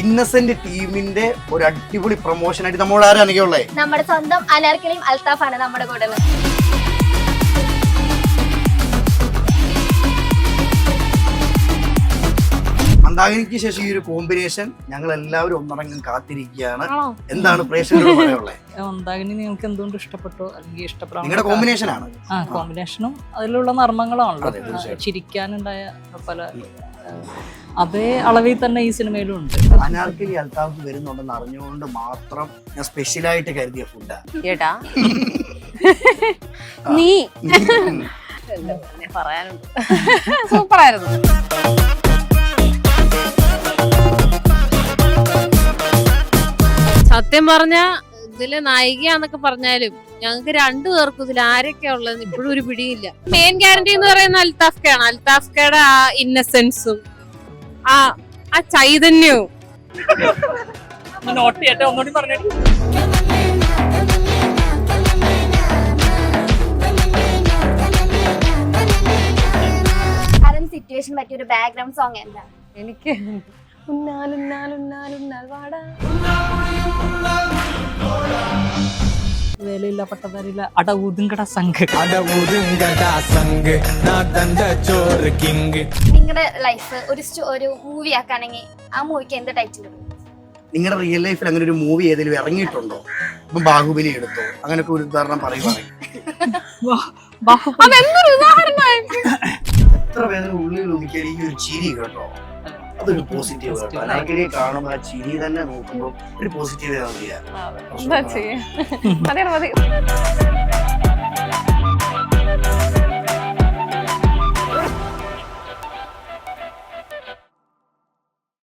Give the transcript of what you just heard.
ഇന്നസെന്റ് ടീമിന്റെ ഒരു അടിപൊളി പ്രൊമോഷൻ ആയിട്ട് നമ്മൾ ആരാണെങ്കിലേ നമ്മുടെ സ്വന്തം അനാർക്കലിയും അൽത്താഫാണ് നമ്മുടെ കൂടെ. മന്ദാകിനിക്ക് ശേഷം ഈ ഒരു കോമ്പിനേഷൻ ഞങ്ങൾ എല്ലാവരും ഒന്നടങ്കം കാത്തിരിക്കുകയാണ്. എന്താണ് പ്രേക്ഷകരോട് പറയാനുള്ളത്? മന്ദാകിനി നിങ്ങൾക്ക് എന്തുകൊണ്ട് ഇഷ്ടപ്പെട്ടു അല്ലെങ്കിൽ ഇഷ്ടപ്പെടാൻ നിങ്ങളുടെ കോമ്പിനേഷൻ ആണ്. കോമ്പിനേഷനും അതിലുള്ള നർമ്മങ്ങളാണല്ലോ. ചിരിക്കാനുണ്ടായ പല അതേ അളവിൽ തന്നെ ഈ സിനിമയിലും ഉണ്ട്. അനാർക്കലി അൽത്താഫ് വരുന്നുണ്ടെന്ന് അറിഞ്ഞുകൊണ്ട് മാത്രം ഞാൻ സ്പെഷ്യലായിട്ട് കരുതിയ ഫുഡാ ചേട്ടാ. നീ പറയാനുണ്ട്. സൂപ്പറായിരുന്നു. സത്യം പറഞ്ഞ ഇതില് നായികയാന്നൊക്കെ പറഞ്ഞാലും ഞങ്ങൾക്ക് രണ്ടുപേർക്കും ഇതിൽ ആരൊക്കെയാ ഉള്ളത് ഇപ്പോഴും ഒരു പിടിയില്ല. മെയിൻ ഗ്യാരണ്ടി എന്ന് പറയുന്ന അൽത്താഫ്കയാണ്. അൽത്താഫ്കയുടെ ആ ഇന്നസെൻസും ആ ചൈതന്യവും. നോട്ട് ചെയ്യട്ടെ, ഒന്നുകൂടി പറഞ്ഞു. സിറ്റുവേഷൻ പറ്റിയ ഒരു ബാക്ക്ഗ്രൗണ്ട് സോങ് എന്താ? എനിക്ക് വേലയില്ല പട്ടതാരില്ല അടവുതുങ്കട സംഘ്. നിങ്ങളുടെ ലൈഫ് ഒരു മൂവി ആക്കാണെങ്കിൽ ആ മൂവിക്ക് എന്ത് ടൈറ്റിൽ? നിങ്ങളുടെ റിയൽ ലൈഫിൽ അങ്ങനെ ഒരു മൂവി ഏതെങ്കിലും ഇറങ്ങിയിട്ടുണ്ടോ? ഇപ്പം ബാഹുബലി എടുത്തോ, അങ്ങനൊക്കെ ഒരു ഉദാഹരണം പറയുവാണെങ്കിൽ എത്ര വേദന ഉള്ളിൽ ഒതുക്കിയാൽ ഈ ഒരു ചിരി കേട്ടോ, അതൊരു പോസിറ്റീവ് കേട്ടോ. അനാർക്കലി കാണുമ്പോൾ ആ ചിരി തന്നെ നോക്കുമ്പോൾ ഒരു പോസിറ്റീവ് എന്താ ചെയ്യാ? മതി.